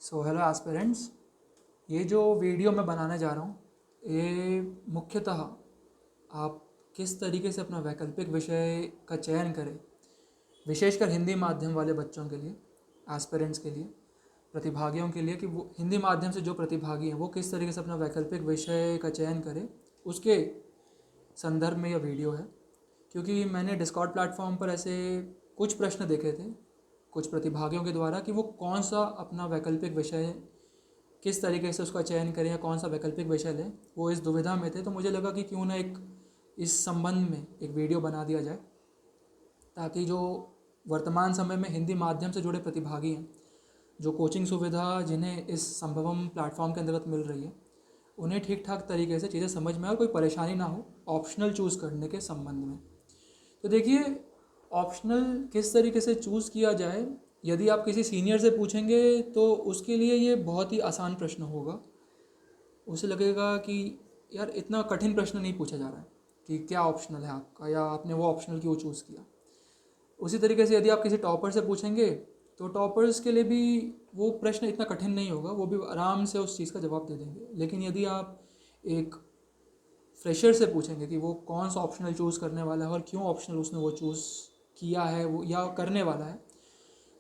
So hello aspirants, ये जो video मैं बनाने जा रहा हूँ ये मुख्यतः आप किस तरीके से अपना वैकल्पिक विषय का चयन करें, विशेषकर हिंदी माध्यम वाले बच्चों के लिए, एस्पिरेंट्स के लिए, प्रतिभागियों के लिए कि वो हिंदी माध्यम से जो प्रतिभागी हैं वो किस तरीके से अपना वैकल्पिक विषय का चयन करें, उसके संदर्भ में यह वीडियो है। क्योंकि मैंने डिस्कॉर्ड प्लेटफॉर्म पर ऐसे कुछ प्रश्न देखे थे कुछ प्रतिभागियों के द्वारा कि वो कौन सा अपना वैकल्पिक विषय किस तरीके से उसका चयन करें या कौन सा वैकल्पिक विषय लें, वो इस दुविधा में थे। तो मुझे लगा कि क्यों ना एक इस संबंध में एक वीडियो बना दिया जाए, ताकि जो वर्तमान समय में हिंदी माध्यम से जुड़े प्रतिभागी हैं, जो कोचिंग सुविधा जिन्हें इस संभवम प्लेटफॉर्म के अंतर्गत मिल रही है, उन्हें ठीक ठाक तरीके से चीज़ें समझ में आए और कोई परेशानी ना हो ऑप्शनल चूज़ करने के संबंध में। तो देखिए, ऑप्शनल किस तरीके से चूज़ किया जाए, यदि आप किसी सीनियर से पूछेंगे तो उसके लिए ये बहुत ही आसान प्रश्न होगा। उसे लगेगा कि यार इतना कठिन प्रश्न नहीं पूछा जा रहा है कि क्या ऑप्शनल है आपका या आपने वो ऑप्शनल क्यों चूज़ किया। उसी तरीके से यदि आप किसी टॉपर से पूछेंगे तो टॉपर्स के लिए भी वो प्रश्न इतना कठिन नहीं होगा, वो भी आराम से उस चीज़ का जवाब दे देंगे। लेकिन यदि आप एक फ्रेशर से पूछेंगे कि वो कौन सा ऑप्शनल चूज़ करने वाला है और क्यों ऑप्शनल उसने वो चूज़ किया है वो या करने वाला है,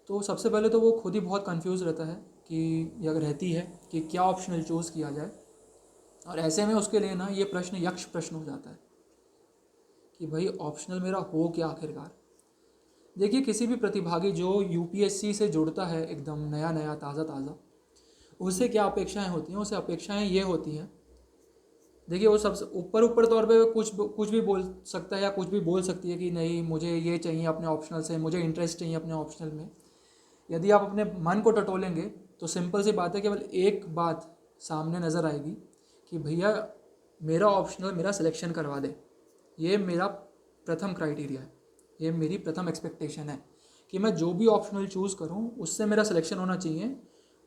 तो सबसे पहले तो वो खुद ही बहुत कंफ्यूज रहता है कि या रहती है कि क्या ऑप्शनल चूज़ किया जाए। और ऐसे में उसके लिए ना ये प्रश्न यक्ष प्रश्न हो जाता है कि भाई ऑप्शनल मेरा हो क्या आखिरकार। देखिए, किसी भी प्रतिभागी जो यूपीएससी से जुड़ता है एकदम नया नया ताज़ा ताज़ा, उससे क्या अपेक्षाएं होती हैं? उसे अपेक्षाएं ये होती हैं, देखिए वो सबसे ऊपर ऊपर तौर पे कुछ भी बोल सकता है या कुछ भी बोल सकती है कि नहीं मुझे ये चाहिए अपने ऑप्शनल से, मुझे इंटरेस्ट चाहिए अपने ऑप्शनल में। यदि आप अपने मन को टटोलेंगे तो सिंपल सी बात है, केवल एक बात सामने नज़र आएगी कि भैया मेरा ऑप्शनल मेरा सिलेक्शन करवा दे। ये मेरा प्रथम क्राइटेरिया है, ये मेरी प्रथम एक्सपेक्टेशन है कि मैं जो भी ऑप्शनल चूज़ करूँ उससे मेरा सिलेक्शन होना चाहिए।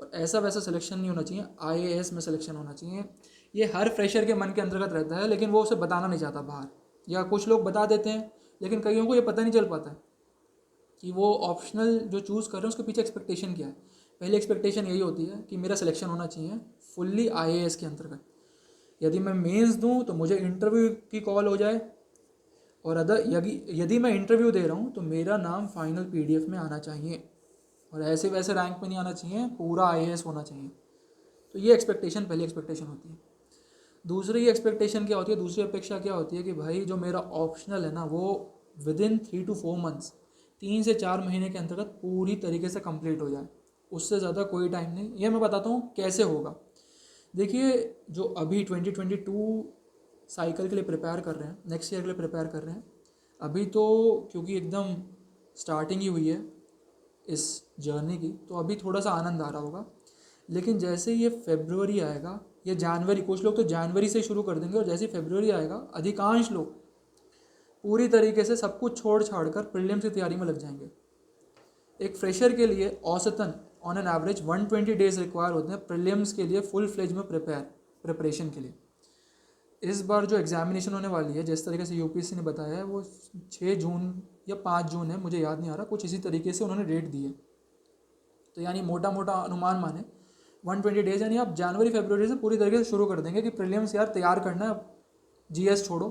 और ऐसा वैसा सिलेक्शन नहीं होना चाहिए, आईएएस में सिलेक्शन होना चाहिए। ये हर फ्रेशर के मन के अंतर्गत रहता है, लेकिन वो उसे बताना नहीं चाहता बाहर, या कुछ लोग बता देते हैं लेकिन कईयों को ये पता नहीं चल पाता है कि वो ऑप्शनल जो चूज़ कर रहे हैं उसके पीछे एक्सपेक्टेशन क्या है। पहली एक्सपेक्टेशन यही होती है कि मेरा सिलेक्शन होना चाहिए फुल्ली आईएएस के अंतर्गत। यदि मैं मेंस दूं तो मुझे इंटरव्यू की कॉल हो जाए, और अदर यदि मैं इंटरव्यू दे रहा हूँ तो मेरा नाम फाइनल पीडीएफ में आना चाहिए, और ऐसे वैसे रैंक पे नहीं आना चाहिए, पूरा आईएएस होना चाहिए। तो ये एक्सपेक्टेशन पहली एक्सपेक्टेशन होती है। दूसरी एक्सपेक्टेशन क्या होती है, दूसरी अपेक्षा क्या होती है कि भाई जो मेरा ऑप्शनल है ना वो विद इन 3 to 4 मंथ्स, 3 से 4 महीने के अंतर्गत पूरी तरीके से कंप्लीट हो जाए, उससे ज़्यादा कोई टाइम नहीं। ये मैं बताता हूँ कैसे होगा। देखिए, जो अभी 2022 साइकिल के लिए प्रिपेयर कर रहे हैं, नेक्स्ट ईयर के लिए प्रिपेयर कर रहे हैं, अभी तो क्योंकि एकदम स्टार्टिंग ही हुई है इस जर्नी की, तो अभी थोड़ा सा आनंद आ रहा होगा। लेकिन जैसे ये फेब्रुवरी आएगा या जनवरी, कुछ लोग तो जनवरी से शुरू कर देंगे, और जैसे ही फेब्रुवरी आएगा अधिकांश लोग पूरी तरीके से सब कुछ छोड़ छाड़ कर प्रीलिम्स की तैयारी में लग जाएंगे। एक फ्रेशर के लिए औसतन on an average 120 days require होते हैं प्रीलिम्स के लिए फुल फ्लेज में प्रिपरेशन के लिए। इस बार जो एग्जामिनेशन होने वाली है, जिस तरीके से यूपीएससी ने बताया है, वो 6 जून या 5 जून है, मुझे याद नहीं आ रहा, कुछ इसी तरीके से उन्होंने डेट दी है। तो यानी मोटा मोटा अनुमान माने 120 डेज, यानी आप जनवरी फरवरी से पूरी तरीके से शुरू कर देंगे कि प्रीलिम्स यार तैयार करना है। जीएस छोड़ो,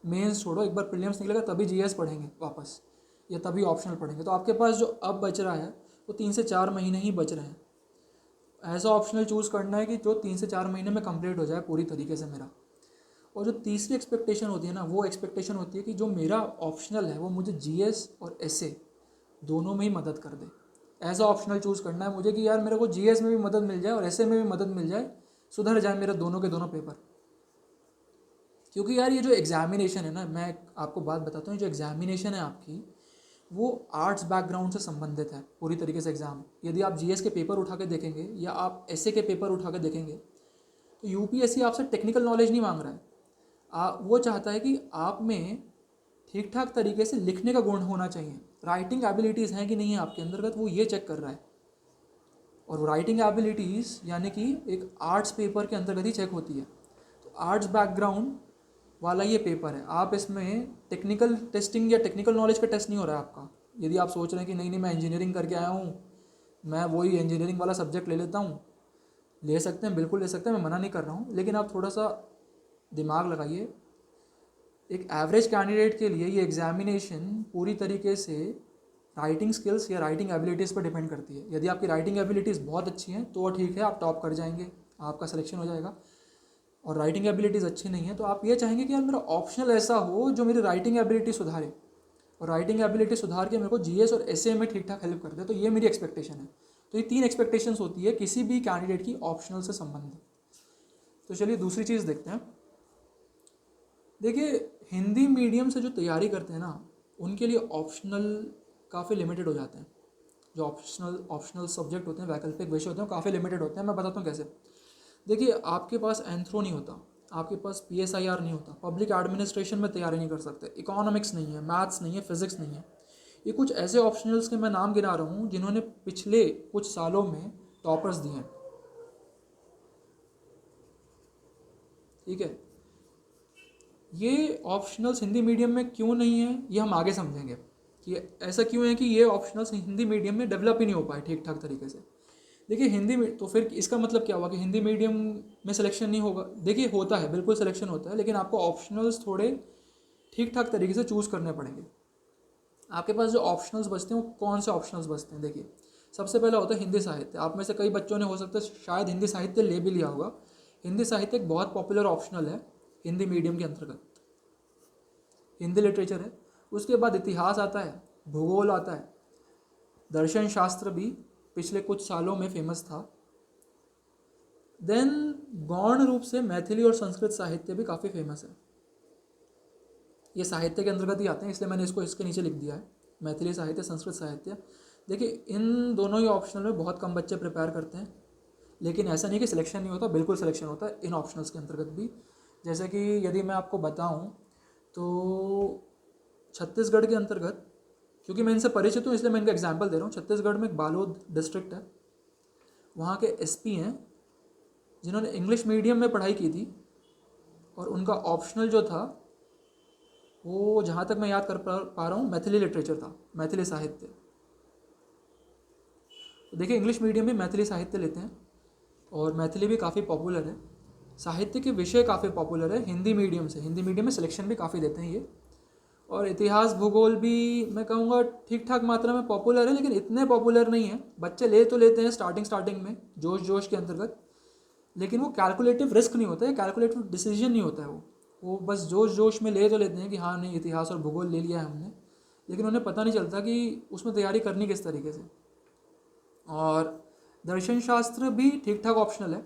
मेंस छोड़ो, एक बार प्रीलिम्स निकलेगा तभी जीएस पढ़ेंगे वापस, या तभी ऑप्शनल पढ़ेंगे। तो आपके पास जो अब बच रहा है वो 3 से 4 महीने ही बच रहे हैं। ऐसा ऑप्शनल चूज़ करना है कि जो 3 से 4 महीने में कंप्लीट हो जाए पूरी तरीके से मेरा। और जो तीसरी एक्सपेक्टेशन होती है ना, वो एक्सपेक्टेशन होती है कि जो मेरा ऑप्शनल है वो मुझे जीएस और एसए दोनों में ही मदद कर दे। ऐसा ऑप्शनल चूज़ करना है मुझे कि यार मेरे को जीएस में भी मदद मिल जाए और एसए में भी मदद मिल जाए, सुधर जाए मेरे दोनों के दोनों पेपर। क्योंकि यार ये जो एग्जामिनेशन है ना, मैं आपको बात बताता हूँ, जो एग्जामिनेशन है आपकी वो आर्ट्स बैकग्राउंड से संबंधित है पूरी तरीके से एग्ज़ाम। यदि आप जीएस के पेपर उठा के देखेंगे या आप एसए के पेपर उठा के देखेंगे तो यूपीएससी आपसे टेक्निकल नॉलेज नहीं मांग रहा है। वो चाहता है कि आप में ठीक ठाक तरीके से लिखने का गुण होना चाहिए, राइटिंग एबिलिटीज़ हैं कि नहीं है आपके अंतर्गत, वो ये चेक कर रहा है। और राइटिंग एबिलिटीज़ यानी कि एक आर्ट्स पेपर के अंतर्गत ही चेक होती है। तो आर्ट्स बैकग्राउंड वाला ये पेपर है, आप इसमें टेक्निकल टेस्टिंग या टेक्निकल नॉलेज का टेस्ट नहीं हो रहा है आपका। यदि आप सोच रहे हैं कि नहीं नहीं मैं इंजीनियरिंग करके आया हूँ मैं वही इंजीनियरिंग वाला सब्जेक्ट ले लेता हूँ, ले सकते हैं, बिल्कुल ले सकते हैं, मैं मना नहीं कर रहा हूँ, लेकिन आप थोड़ा सा दिमाग लगाइए। एक एवरेज कैंडिडेट के लिए ये एग्जामिनेशन पूरी तरीके से राइटिंग स्किल्स या राइटिंग एबिलिटीज़ पर डिपेंड करती है। यदि आपकी राइटिंग एबिलिटीज़ बहुत अच्छी हैं तो ठीक है, आप टॉप कर जाएंगे, आपका सिलेक्शन हो जाएगा। और राइटिंग एबिलिटीज़ अच्छी नहीं है तो आप ये चाहेंगे कि यार मेरा ऑप्शनल ऐसा हो जो मेरी राइटिंग एबिलिटी सुधारे, और राइटिंग एबिलिटी सुधार के मेरे को जीएस और एसए में ठीक ठाक हेल्प कर दे। तो ये मेरी एक्सपेक्टेशन है। तो ये 3 एक्सपेक्टेशंस होती है किसी भी कैंडिडेट की ऑप्शनल से संबंधित। तो चलिए दूसरी चीज़ देखते हैं। देखिए, हिंदी मीडियम से जो तैयारी करते हैं ना, उनके लिए ऑप्शनल काफ़ी लिमिटेड हो जाते हैं। जो ऑप्शनल सब्जेक्ट होते हैं, वैकल्पिक विषय होते हैं, वो काफ़ी लिमिटेड होते हैं। मैं बताता हूँ कैसे। देखिए, आपके पास एंथ्रो नहीं होता, आपके पास पीएसआईआर नहीं होता, पब्लिक एडमिनिस्ट्रेशन में तैयारी नहीं कर सकते, इकोनॉमिक्स नहीं है, मैथ्स नहीं है, फिजिक्स नहीं है। ये कुछ ऐसे ऑप्शनल्स के मैं नाम गिना रहा हूँ जिन्होंने पिछले कुछ सालों में टॉपर्स दिए हैं। ठीक है, ये ऑप्शनल्स हिंदी मीडियम में क्यों नहीं है ये हम आगे समझेंगे कि ऐसा क्यों है कि ये ऑप्शनल्स हिंदी मीडियम में डेवलप ही नहीं हो पाए ठीक ठाक तरीके से। देखिए, हिंदी में तो फिर इसका मतलब क्या हुआ कि हिंदी मीडियम में सिलेक्शन नहीं होगा? देखिए, होता है, बिल्कुल सिलेक्शन होता है, लेकिन आपको ऑप्शनल्स थोड़े ठीक ठाक तरीके से चूज़ करने पड़ेंगे। आपके पास जो ऑप्शनल्स बचते हैं वो कौन से ऑप्शनल्स बचते हैं? देखिए, सबसे पहला होता है हिंदी साहित्य। आप में से कई बच्चों ने हो सकता है शायद हिंदी साहित्य ले भी लिया होगा। हिंदी साहित्य एक बहुत पॉपुलर ऑप्शनल है हिंदी मीडियम के अंतर्गत। हिंदी लिटरेचर है, उसके बाद इतिहास आता है, भूगोल आता है, दर्शन शास्त्र भी पिछले कुछ सालों में फेमस था। देन गौण रूप से मैथिली और संस्कृत साहित्य भी काफ़ी फेमस है। ये साहित्य के अंतर्गत ही आते हैं, इसलिए मैंने इसको इसके नीचे लिख दिया है, मैथिली साहित्य, संस्कृत साहित्य। देखिए, इन दोनों ही ऑप्शनल में बहुत कम बच्चे प्रिपेयर करते हैं, लेकिन ऐसा नहीं कि सिलेक्शन नहीं होता, बिल्कुल सिलेक्शन होता है इन ऑप्शनल्स के अंतर्गत भी। जैसे कि यदि मैं आपको बताऊं तो छत्तीसगढ़ के अंतर्गत, क्योंकि मैं इनसे परिचित हूँ इसलिए मैं इनका एग्जाम्पल दे रहा हूँ। छत्तीसगढ़ में एक बालोद डिस्ट्रिक्ट है, वहाँ के एसपी हैं जिन्होंने इंग्लिश मीडियम में पढ़ाई की थी, और उनका ऑप्शनल जो था वो, जहाँ तक मैं याद कर पा रहा हूँ, मैथिली लिटरेचर था, मैथिली साहित्य। तो देखिए, इंग्लिश मीडियम में मैथिली साहित्य लेते हैं और मैथिली भी काफ़ी पॉपुलर है, साहित्य के विषय काफ़ी पॉपुलर है हिंदी मीडियम से। हिंदी मीडियम में सिलेक्शन भी काफ़ी देते हैं ये। और इतिहास भूगोल भी मैं कहूँगा ठीक ठाक मात्रा में पॉपुलर है, लेकिन इतने पॉपुलर नहीं है। बच्चे ले तो लेते हैं स्टार्टिंग में जोश के अंतर्गत, लेकिन वो कैलकुलेटिव रिस्क नहीं होता है, कैलकुलेटिव डिसीजन नहीं होता है। वो बस जोश में ले तो लेते हैं कि हाँ नहीं, इतिहास और भूगोल ले लिया है हमने, लेकिन उन्हें पता नहीं चलता कि उसमें तैयारी करनी किस तरीके से। और दर्शन शास्त्र भी ठीक ठाक ऑप्शनल है।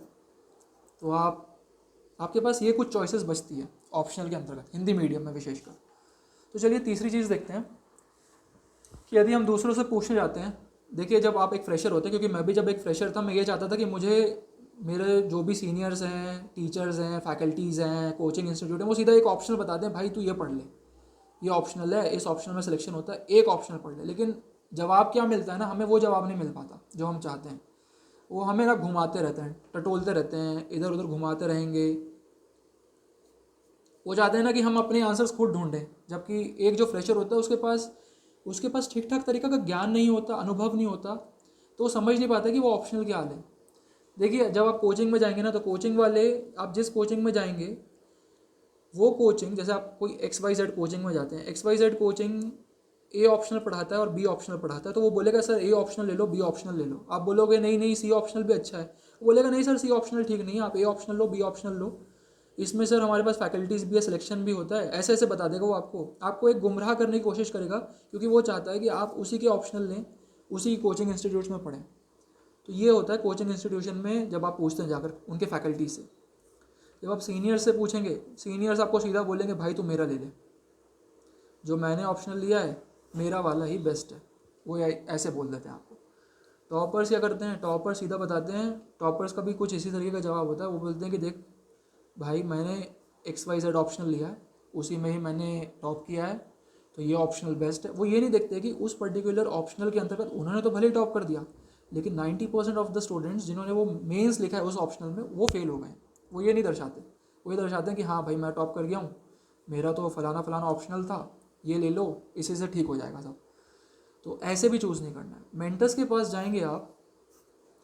तो आपके पास ये कुछ चॉइसेस बचती है ऑप्शनल के अंतर्गत हिंदी मीडियम में विशेषकर। तो चलिए तीसरी चीज़ देखते हैं कि यदि हम दूसरों से पूछने जाते हैं। देखिए, जब आप एक फ्रेशर होते हैं, क्योंकि मैं भी जब एक फ्रेशर था, मैं ये चाहता था कि मुझे मेरे जो भी सीनियर्स हैं, टीचर्स हैं, फैकल्टीज़ हैं, कोचिंग इंस्टीट्यूट हैं, वो सीधा एक ऑप्शनल बता दें, भाई तू ये पढ़ ले, ये ऑप्शनल है, इस ऑप्शनल में सिलेक्शन होता है, एक ऑप्शनल पढ़ ले। लेकिन जवाब क्या मिलता है ना, हमें वो जवाब नहीं मिल पाता जो हम चाहते हैं। वो हमें ना घुमाते रहते हैं, टटोलते रहते हैं, इधर उधर घुमाते रहेंगे। वो चाहते हैं ना कि हम अपने आंसर्स खुद ढूंढें, जबकि एक जो फ्रेशर होता है उसके पास ठीक ठाक तरीका का ज्ञान नहीं होता, अनुभव नहीं होता, तो वो समझ नहीं पाता कि वो ऑप्शनल क्या हाल है। देखिए, जब आप कोचिंग में जाएंगे ना, तो कोचिंग वाले, आप जिस कोचिंग में जाएंगे वो कोचिंग, जैसे आप कोई XYZ कोचिंग में जाते हैं, XYZ कोचिंग ए ऑप्शनल पढ़ाता है और बी ऑप्शनल पढ़ाता है, तो वो बोलेगा सर ए ऑप्शनल ले लो, बी ऑप्शनल ले लो। आप बोलोगे नहीं नहीं, सी ऑप्शनल भी अच्छा है, वो बोलेगा नहीं सर, सी ऑप्शनल ठीक नहीं है, आप ए ऑप्शनल लो, बी ऑप्शनल लो, इसमें सर हमारे पास फैकल्टीज़ भी है, सिलेक्शन भी होता है, ऐसे ऐसे बता देगा वो आपको एक गुमराह करने की कोशिश करेगा, क्योंकि वो चाहता है कि आप उसी के ऑप्शनल लें, उसी कोचिंग इंस्टीट्यूट में पढ़ें। तो ये होता है कोचिंग इंस्टीट्यूशन में, जब आप पूछते हैं जाकर उनके फैकल्टी से। जब आप सीनियर से पूछेंगे, सीनियर्स आपको सीधा बोलेंगे भाई तू मेरा ले ले, जो मैंने ऑप्शनल लिया है मेरा वाला ही बेस्ट है, वो ऐसे बोल देते हैं आपको। टॉपर्स क्या करते हैं, टॉपर्स सीधा बताते हैं, टॉपर्स का भी कुछ इसी तरीके का जवाब होता है। वो बोलते हैं कि देख भाई, मैंने XYZ ऑप्शनल लिया है, उसी में ही मैंने टॉप किया है, तो ये ऑप्शनल बेस्ट है। वो ये नहीं देखते कि उस पर्टिकुलर ऑप्शनल के अंतर्गत उन्होंने तो भले ही टॉप कर दिया, लेकिन 90% ऑफ द स्टूडेंट्स जिन्होंने वो मेंस लिखा है उस ऑप्शनल में, वो फेल हो गए। वो ये नहीं दर्शाते, वो ये दर्शाते हैं कि हाँ भाई मैं टॉप कर गया हूँ, मेरा तो फलाना फलाना ऑप्शनल था, ये ले लो, इसी से ठीक हो जाएगा सब। तो ऐसे भी चूज़ नहीं करना है। मेंटर्स के पास जाएंगे आप,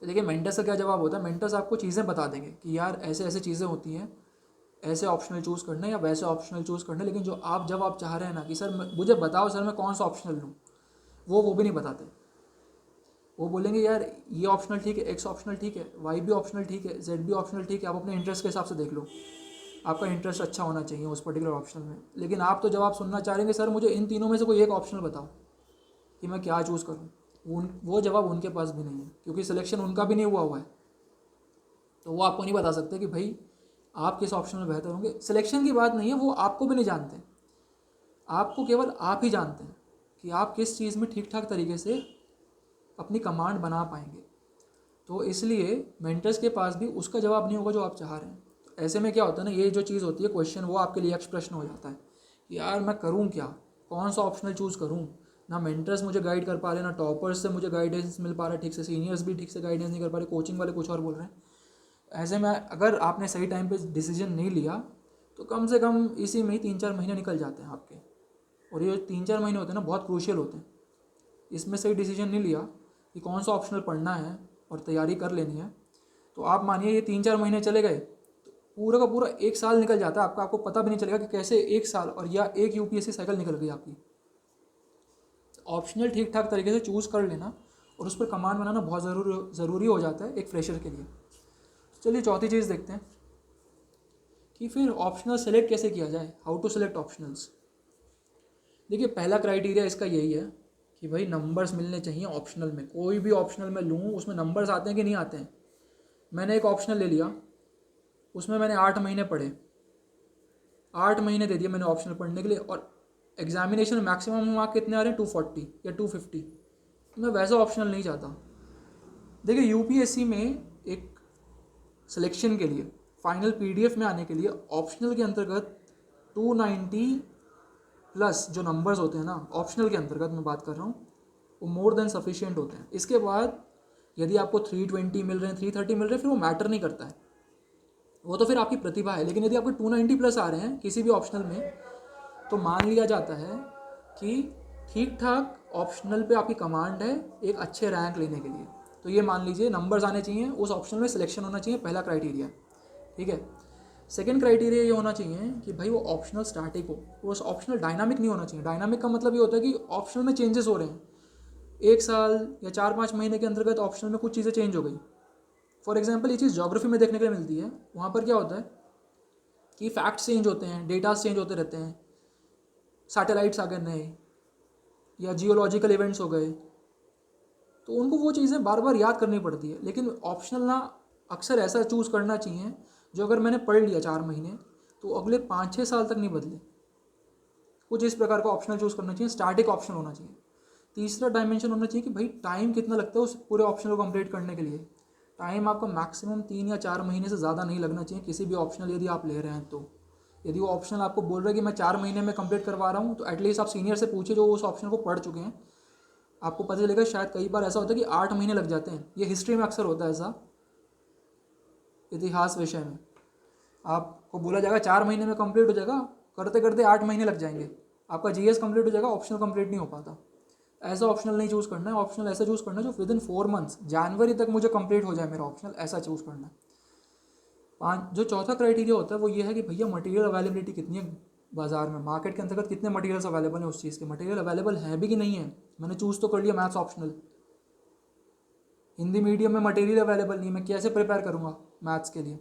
तो देखिए मेंटर्स का क्या जवाब होता है, मेंटर्स आपको चीज़ें बता देंगे कि यार ऐसे ऐसे चीज़ें होती हैं, ऐसे ऑप्शनल चूज़ करना है या वैसे ऑप्शनल चूज़ करना है, लेकिन जब आप चाह रहे हैं ना कि सर मुझे बताओ सर मैं कौन सा ऑप्शनल लूँ, वो भी नहीं बताते। वो बोलेंगे यार ये ऑप्शनल ठीक है, एक्स ऑप्शनल ठीक है, वाई भी ऑप्शनल ठीक है, जेड भी ऑप्शनल ठीक है, आप अपने इंटरेस्ट के हिसाब से देख लो, आपका इंटरेस्ट अच्छा होना चाहिए उस पर्टिकुलर ऑप्शनल में। लेकिन आप तो जब आप सुनना चाह रहे हैं सर मुझे इन तीनों में से कोई एक ऑप्शनल बताओ कि मैं क्या चूज़ करूँ, वो जवाब उनके पास भी नहीं है, क्योंकि सिलेक्शन उनका भी नहीं हुआ है। तो वो आपको नहीं बता सकते कि भाई आप किस ऑप्शन में बेहतर होंगे। सिलेक्शन की बात नहीं है, वो आपको भी नहीं जानते, आपको केवल आप ही जानते हैं कि आप किस चीज़ में ठीक ठाक तरीके से अपनी कमांड बना पाएंगे। तो इसलिए मेंटर्स के पास भी उसका जवाब नहीं होगा जो आप चाह रहे हैं। तो ऐसे में क्या होता है ना, ये जो चीज़ होती है क्वेश्चन, वो आपके लिए यक्ष प्रश्न हो जाता है कि यार मैं करूँ क्या, कौन सा ऑप्शनल चूज़ करूँ। ना मेंटर्स मुझे गाइड कर पा रहे, ना टॉपर्स से मुझे गाइडेंस मिल पा रहा है ठीक से, सीनियर्स भी ठीक से गाइडेंस नहीं कर पा रहे, कोचिंग वाले कुछ और बोल रहे हैं। ऐसे में अगर आपने सही टाइम पे डिसीजन नहीं लिया तो कम से कम इसी में ही 3-4 महीने निकल जाते हैं आपके। और ये 3-4 महीने होते हैं ना, बहुत क्रूशियल होते हैं। इसमें सही डिसीजन नहीं लिया कि कौन सा ऑप्शनल पढ़ना है और तैयारी कर लेनी है, तो आप मानिए ये 3-4 महीने चले गए, तो पूरा का पूरा 1 साल निकल जाता है आपका, आपको पता भी नहीं चलेगा कि कैसे 1 साल और या एक यूपीएससी साइकिल निकल गई आपकी। ऑप्शनल ठीक ठाक तरीके से चूज़ कर लेना और उस पर कमांड बनाना बहुत ज़रूरी हो जाता है एक फ्रेशर के लिए। तो चलिए चौथी चीज़ देखते हैं कि फिर ऑप्शनल सेलेक्ट कैसे किया जाए, हाउ टू सेलेक्ट ऑप्शनल्स। देखिए पहला क्राइटेरिया इसका यही है कि भाई नंबर्स मिलने चाहिए ऑप्शनल में। कोई भी ऑप्शनल में लूँ उसमें नंबर्स आते हैं कि नहीं आते हैं। मैंने एक ऑप्शनल ले लिया, उसमें मैंने 8 महीने पढ़े, 8 महीने दे दिए मैंने ऑप्शनल पढ़ने के लिए, और एग्जामिनेशन में मैक्सिमम मार्क कितने आ रहे हैं, 240 या 250। तो मैं वैसा ऑप्शनल नहीं चाहता। देखिए यूपीएससी में एक सिलेक्शन के लिए, फाइनल पीडीएफ में आने के लिए ऑप्शनल के अंतर्गत 290 प्लस जो नंबर्स होते हैं ना, ऑप्शनल के अंतर्गत मैं बात कर रहा हूँ, वो मोर देन सफिशिएंट होते हैं। इसके बाद यदि आपको 320 मिल रहे हैं, 330 मिल रहे हैं, फिर वो मैटर नहीं करता है, वो तो फिर आपकी प्रतिभा है। लेकिन यदि आपको 290 प्लस आ रहे हैं किसी भी ऑप्शनल में, तो मान लिया जाता है कि ठीक ठाक ऑप्शनल पे आपकी कमांड है एक अच्छे रैंक लेने के लिए। तो ये मान लीजिए नंबर्स आने चाहिए, उस ऑप्शनल में सिलेक्शन होना चाहिए, पहला क्राइटेरिया। ठीक है। सेकेंड क्राइटेरिया ये होना चाहिए कि भाई वो ऑप्शनल स्टैटिक हो, वो ऑप्शनल डायनामिक नहीं होना चाहिए। डायनामिक का मतलब ये होता है कि ऑप्शनल में चेंजेस हो रहे हैं, 1 साल या 4-5 महीने के अंतर्गत ऑप्शनल में कुछ चीज़ें चेंज हो गई। फॉर एग्जाम्पल ये चीज़ ज्योग्राफी में देखने के लिए मिलती है। वहाँ पर क्या होता है कि फैक्ट्स चेंज होते हैं, डेटास चेंज होते रहते हैं, सैटेलाइट्स आ गए नए, या जियोलॉजिकल इवेंट्स हो गए, तो उनको वो चीज़ें बार बार याद करनी पड़ती है। लेकिन ऑप्शनल ना अक्सर ऐसा चूज़ करना चाहिए जो अगर मैंने पढ़ लिया 4 महीने तो अगले 5-6 साल तक नहीं बदले। कुछ इस प्रकार का ऑप्शनल चूज़ करना चाहिए, स्टैटिक ऑप्शन होना चाहिए। तीसरा डायमेंशन होना चाहिए कि भाई टाइम कितना लगता है उस पूरे ऑप्शन को कंप्लीट करने के लिए। टाइम आपका मैक्सिमम 3 या 4 महीने से ज़्यादा नहीं लगना चाहिए किसी भी ऑप्शनल यदि आप ले रहे हैं। तो यदि वो ऑप्शनल आपको बोल रहा है कि मैं 4 महीने में कंप्लीट करवा रहा हूँ, तो एटलीस्ट आप सीनियर से पूछिए जो उस ऑप्शन को पढ़ चुके हैं, आपको पता चलेगा। शायद कई बार ऐसा होता है कि 8 महीने लग जाते हैं, ये हिस्ट्री में अक्सर होता है ऐसा। इतिहास विषय में आपको बोला जाएगा 4 महीने में कंप्लीट हो जाएगा, करते करते 8 महीने लग जाएंगे, आपका जीएस कंप्लीट हो जाएगा, ऑप्शनल कंप्लीट नहीं हो पाता। ऐसा ऑप्शनल नहीं चूज़ करना है। ऑप्शनल ऐसा चूज़ करना है जो विद इन 4 मंथ्स, जनवरी तक मुझे कंप्लीट हो जाए मेरा ऑप्शनल, ऐसा चूज़ करना है। जो चौथा क्राइटेरिया होता है वो ये है कि भैया मटेरियल अवेलेबिलिटी कितनी है बाजार में, मार्केट के अंतर्गत कितने मटेरियल्स अवेलेबल हैं, उस चीज़ के मटेरियल अवेलेबल हैं भी कि नहीं है। मैंने चूज़ तो कर लिया मैथ्स ऑप्शनल, हिंदी मीडियम में मटेरियल अवेलेबल नहीं, मैं कैसे प्रिपेयर करूँगा मैथ्स के लिए।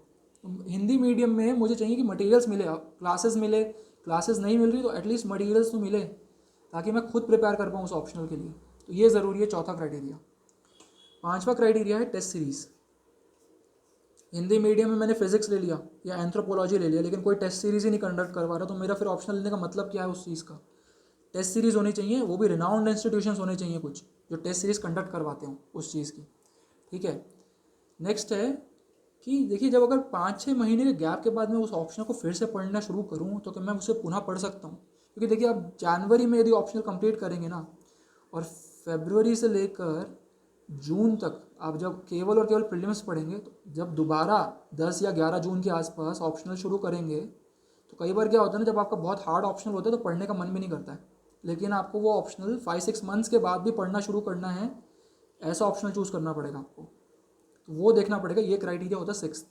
हिंदी मीडियम में मुझे चाहिए कि मटेरियल्स मिले, क्लासेस मिले, क्लासेस नहीं मिल रही तो एटलीस्ट मटेरियल्स तो मिले ताकि मैं खुद प्रिपेयर कर पाऊँ उस ऑप्शनल के लिए। तो ये ज़रूरी है, चौथा क्राइटेरिया। पांचवा क्राइटेरिया है टेस्ट सीरीज़। हिंदी मीडियम में मैंने फिजिक्स ले लिया या एंथ्रोपोलॉजी ले लिया, लेकिन कोई टेस्ट सीरीज़ ही नहीं कंडक्ट करवा रहा, तो मेरा फिर ऑप्शनल लेने का मतलब क्या है उस चीज़ का। टेस्ट सीरीज़ होनी चाहिए, वो भी रिनाउंड इंस्टीट्यूशंस होने चाहिए कुछ जो टेस्ट सीरीज़ कंडक्ट करवाते हो उस चीज़ की। ठीक है। नेक्स्ट है कि देखिए जब अगर 5-6 महीने के गैप के बाद मैं उस ऑप्शन को फिर से पढ़ना शुरू करूँ तो क्या मैं उसे पुनः पढ़ सकता हूँ। क्योंकि देखिए आप जनवरी में यदि ऑप्शनल कंप्लीट करेंगे ना, और फरवरी से लेकर जून तक आप जब केवल और केवल प्रीलिम्स पढ़ेंगे, तो जब दोबारा 10 या 11 जून के आसपास ऑप्शनल शुरू करेंगे तो कई बार क्या होता है ना, जब आपका बहुत हार्ड ऑप्शनल होता है तो पढ़ने का मन भी नहीं करता है। लेकिन आपको वो ऑप्शनल 5-6 मंथ्स के बाद भी पढ़ना शुरू करना है, ऐसा ऑप्शनल चूज़ करना पड़ेगा आपको। तो वो देखना पड़ेगा। ये क्राइटेरिया होता है सिक्स।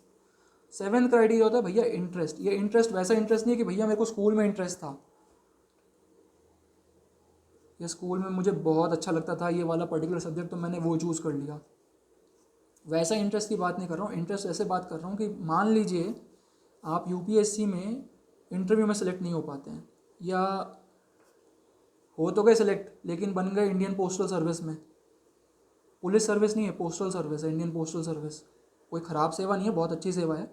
सेवेंथ क्राइटेरिया होता है भैया इंटरेस्ट। ये इंटरेस्ट वैसा इंटरेस्ट नहीं है कि भैया मेरे को स्कूल में इंटरेस्ट था, ये स्कूल में मुझे बहुत अच्छा लगता था ये वाला पर्टिकुलर सब्जेक्ट तो मैंने वो चूज़ कर लिया, वैसा इंटरेस्ट की बात नहीं कर रहा हूँ। इंटरेस्ट ऐसे बात कर रहा हूँ कि मान लीजिए आप यूपीएससी में इंटरव्यू में सेलेक्ट नहीं हो पाते हैं, या हो तो गए सेलेक्ट लेकिन बन गए इंडियन पोस्टल सर्विस में। पुलिस सर्विस नहीं है, पोस्टल सर्विस है, इंडियन पोस्टल सर्विस। कोई ख़राब सेवा नहीं है, बहुत अच्छी सेवा है,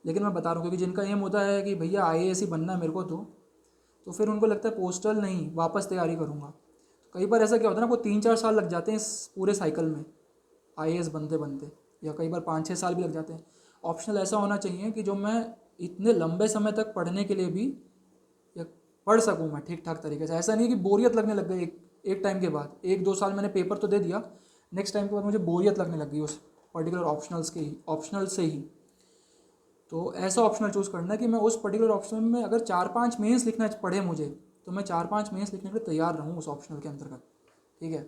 लेकिन मैं बता रहा हूँ क्योंकि जिनका एम होता है कि भैया आईएएस ही बनना है मेरे को, तो फिर उनको लगता है पोस्टल नहीं, वापस तैयारी करूँगा। तो कई बार ऐसा क्या होता है ना, वो 3-4 साल लग जाते हैं इस पूरे साइकिल में आईएएस बनते बनते, या कई बार 5-6 साल भी लग जाते हैं। ऑप्शनल ऐसा होना चाहिए कि जो मैं इतने लंबे समय तक पढ़ने के लिए भी या पढ़ सकूँ मैं ठीक ठाक तरीके से। ऐसा नहीं है कि बोरियत लगने लग गई एक टाइम के बाद। 1-2 साल मैंने पेपर तो दे दिया, नेक्स्ट टाइम के बाद मुझे बोरियत लगने लग गई उस पर्टिकुलर ऑप्शनल से ही। तो ऐसा ऑप्शनल चूज़ करना है कि मैं उस पर्टिकुलर ऑप्शनल में अगर 4-5 मेंस लिखना पड़े मुझे, तो मैं 4-5 मेंस लिखने के लिए तैयार रहूँ उस ऑप्शनल के अंतर्गत, ठीक है।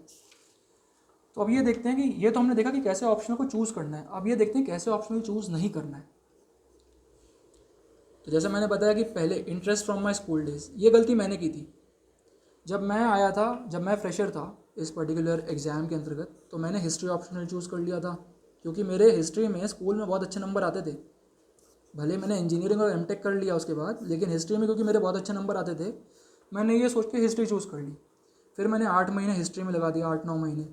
तो अब ये देखते हैं कि ये तो हमने देखा कि कैसे ऑप्शनल को चूज़ करना है। अब ये देखते हैं कैसे ऑप्शनल चूज़ नहीं करना है। तो जैसे मैंने बताया कि पहले interest from my school days, ये गलती मैंने की थी। जब मैं आया था, जब मैं फ्रेशर था इस पर्टिकुलर एग्ज़ाम के अंतर्गत, तो मैंने हिस्ट्री ऑप्शनल चूज़ कर लिया था, क्योंकि मेरे हिस्ट्री में स्कूल में बहुत अच्छे नंबर आते थे। भले मैंने इंजीनियरिंग और एमटेक कर लिया उसके बाद, लेकिन हिस्ट्री में क्योंकि मेरे बहुत अच्छे नंबर आते थे, मैंने ये सोच के हिस्ट्री चूज़ कर ली। फिर मैंने 8 महीने हिस्ट्री में लगा दिया, 8-9 महीने।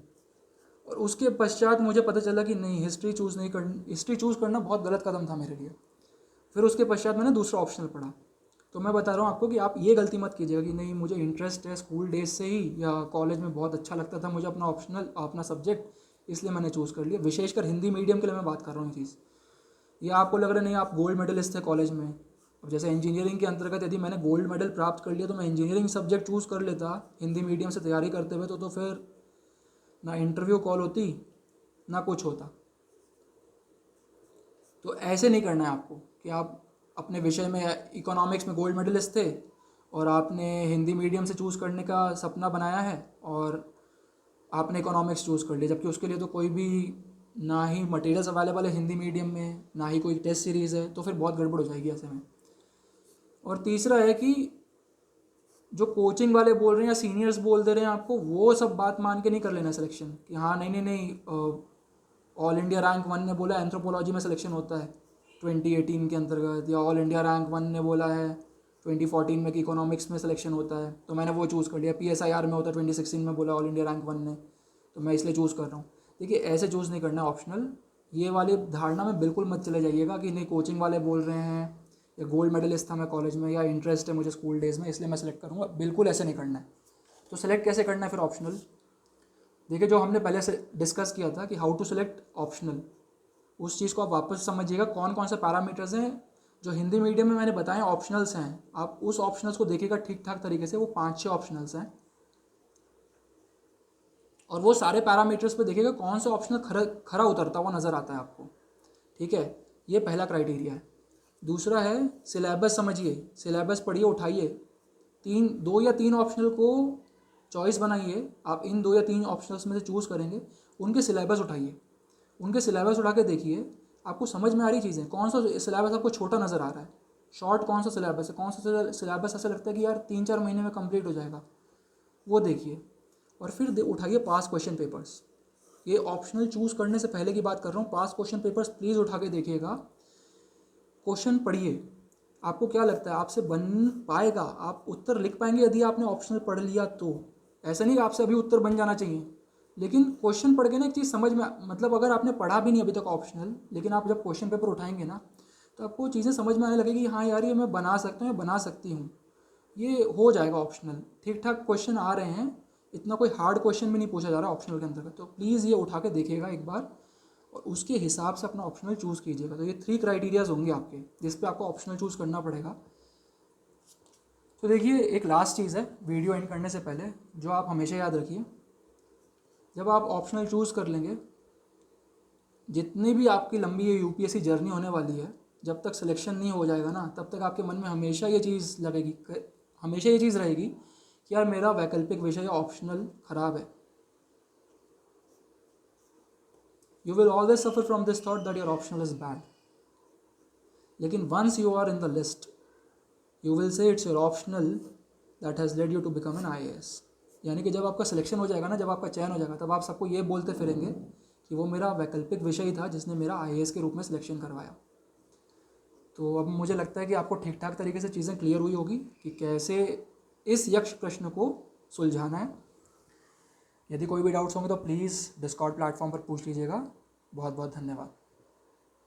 और उसके पश्चात मुझे पता चला कि नहीं, हिस्ट्री चूज़ करना बहुत गलत कदम था मेरे लिए। फिर उसके पश्चात मैंने दूसरा ऑप्शनल पढ़ा। तो मैं बता रहा हूँ आपको कि आप ये गलती मत कीजिएगा कि नहीं मुझे इंटरेस्ट है स्कूल डेज से ही, या कॉलेज में बहुत अच्छा लगता था मुझे अपना सब्जेक्ट, इसलिए मैंने चूज़ कर लिया। विशेषकर हिंदी मीडियम के लिए मैं बात कर रहा हूँ ये चीज़। या आपको लग रहा नहीं आप गोल्ड मेडलिस्ट थे कॉलेज में, अब जैसे इंजीनियरिंग के अंतर्गत यदि मैंने गोल्ड मेडल प्राप्त कर लिया तो मैं इंजीनियरिंग सब्जेक्ट चूज़ कर लेता हिंदी मीडियम से तैयारी करते हुए, तो फिर ना इंटरव्यू कॉल होती ना कुछ होता। तो ऐसे नहीं करना है आपको कि आप अपने विषय में इकोनॉमिक्स में गोल्ड मेडलिस्ट थे और आपने हिंदी मीडियम से चूज़ करने का सपना बनाया है और आपने इकोनॉमिक्स चूज़ कर लिया, जबकि उसके लिए तो कोई भी ना ही मटेरियल्स अवेलेबल है हिंदी मीडियम में, ना ही कोई टेस्ट सीरीज़ है, तो फिर बहुत गड़बड़ हो जाएगी ऐसे में। और तीसरा है कि जो कोचिंग वाले बोल रहे हैं या सीनियर्स बोल दे रहे हैं आपको, वो सब बात मान के नहीं कर लेना सिलेक्शन कि हाँ नहीं नहीं नहीं, ऑल इंडिया रैंक 1 ने बोला एंथ्रोपोलॉजी में सिलेक्शन होता है 2018 के अंतर्गत, या ऑल इंडिया रैंक 1 ने बोला है 2014 में कि इकोनॉमिक्स में सिलेक्शन होता है, तो मैंने वो चूज़ कर लिया। PSIR में होता है 2016 में बोला ऑल इंडिया रैंक 1 ने, तो मैं इसलिए चूज़ कर रहा हूँ। देखिए ऐसे चूज़ नहीं करना ऑप्शनल। ये वाली धारणा में बिल्कुल मत चले जाइएगा कि नहीं कोचिंग वाले बोल रहे हैं, या गोल्ड मेडलिस्ट था मैं कॉलेज में, या इंटरेस्ट है मुझे स्कूल डेज़ में इसलिए मैं सेलेक्ट करूँगा, बिल्कुल ऐसे नहीं करना है। तो सेलेक्ट कैसे करना है फिर ऑप्शनल? देखिए जो हमने पहले से डिस्कस किया था कि हाउ टू सेलेक्ट ऑप्शनल, उस चीज़ को आप वापस समझिएगा कौन कौन से पैरामीटर्स हैं जो हिंदी मीडियम में मैंने बताए ऑप्शनल्स हैं। आप उस ऑप्शनल्स को देखिएगा ठीक ठाक तरीके से, वो 5-6 ऑप्शनल्स हैं, और वो सारे पैरामीटर्स पे देखिएगा कौन सा ऑप्शनल खरा उतरता हुआ नज़र आता है आपको, ठीक है। ये पहला क्राइटेरिया है। दूसरा है सिलेबस समझिए, सिलेबस पढ़िए, उठाइए, 2 या 3 ऑप्शनल को चॉइस बनाइए। आप इन 2 या 3 ऑप्शनल्स में से चूज़ करेंगे, उनके सिलेबस उठाइए, उनके सिलेबस उठा के देखिए आपको समझ में आ रही चीज़ें, कौन सा सिलेबस आपको छोटा नज़र आ रहा है, शॉर्ट कौन सा सिलेबस है, कौन सा सिलेबस ऐसा लगता है कि यार 3-4 महीने में कंप्लीट हो जाएगा, वो देखिए। और फिर उठाइए पास क्वेश्चन पेपर्स। ये ऑप्शनल चूज़ करने से पहले की बात कर रहा हूँ, पास क्वेश्चन पेपर्स प्लीज़ उठा के देखिएगा, क्वेश्चन पढ़िए। आपको क्या लगता है आपसे बन पाएगा, आप उत्तर लिख पाएंगे यदि आपने ऑप्शनल पढ़ लिया तो? ऐसा नहीं कि आपसे अभी उत्तर बन जाना चाहिए, लेकिन क्वेश्चन पढ़ के ना एक चीज़ समझ में, मतलब अगर आपने पढ़ा भी नहीं अभी तक ऑप्शनल, लेकिन आप जब क्वेश्चन पेपर उठाएंगे ना, तो आपको चीज़ें समझ में आने लगेगी, हाँ यार ये मैं बना सकता हूँ या बना सकती हूँ, ये हो जाएगा ऑप्शनल। ठीक ठाक क्वेश्चन आ रहे हैं, इतना कोई हार्ड क्वेश्चन भी नहीं पूछा जा रहा ऑप्शनल के अंतर्गत। तो प्लीज़ ये उठा के देखिएगा एक बार, और उसके हिसाब से अपना ऑप्शनल चूज़ कीजिएगा। तो ये 3 क्राइटेरियाज होंगे आपके जिस पे आपको ऑप्शनल चूज़ करना पड़ेगा। तो देखिए एक लास्ट चीज़ है वीडियो एंड करने से पहले, जो आप हमेशा याद रखिए, जब आप ऑप्शनल चूज़ कर लेंगे, जितनी भी आपकी लंबी ये यूपीएससी जर्नी होने वाली है, जब तक सिलेक्शन नहीं हो जाएगा ना, तब तक आपके मन में हमेशा ये चीज़ लगेगी, हमेशा ये चीज़ रहेगी कि यार मेरा वैकल्पिक विषय ऑप्शनल ख़राब है। You will always suffer from this thought that your optional is bad. लेकिन once you are in the list, you will say it's your optional that has led you to become an IAS. यानी कि जब आपका selection हो जाएगा ना, जब आपका चयन हो जाएगा, तब आप सबको ये बोलते फिरेंगे कि वो मेरा वैकल्पिक विषय था जिसने मेरा IAS के रूप में सिलेक्शन करवाया. तो अब मुझे लगता है कि आपको ठीक ठाक तरीके से चीज़ें क्लियर हुई होगी कि कैसे इस यक्ष प्रश्न को सुलझाना है. यदि कोई भी डाउट्स होंगे तो प्लीज़ डिस्कॉर्ड प्लेटफॉर्म पर पूछ लीजिएगा. बहुत बहुत धन्यवाद.